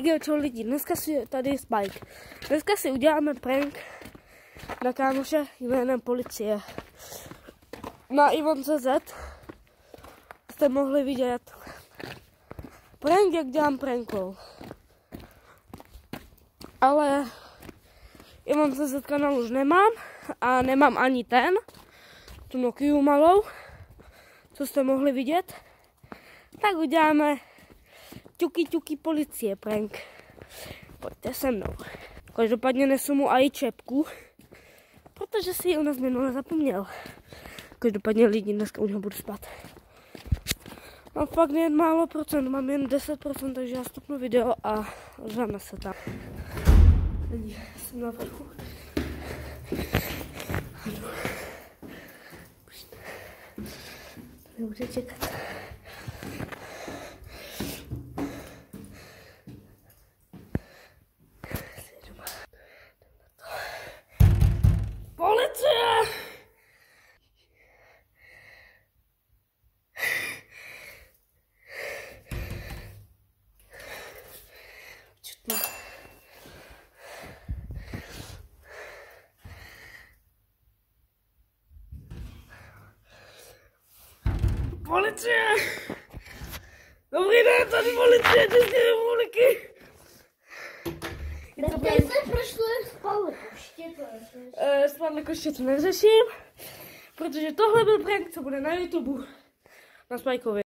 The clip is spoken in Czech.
Čau lidi, dneska si tady Spike. Dneska si uděláme prank na kámoše jménem Policie. Na Ivan.cz jste mohli vidět prank, jak dělám prankou. Ale Ivan.cz kanál už nemám a nemám ani tu Nokiu malou, co jste mohli vidět. Tak uděláme ťuky policie prank. Pojďte se mnou. Každopádně nesu mu i čepku, protože si ji u nás minule zapomněl. Každopádně lidi, dneska u něho budu spát. Mám fakt jen málo procent, mám jen 10%, takže já stopnu video a žáme se tam. Lidi, jsem na vrchu. Tady může čekat. Policie! Čutno. Policie! Dobrý den, tady policie České republiky! Spadly koště to neřeším, protože tohle byl prank, co bude na YouTube na Spikeovi.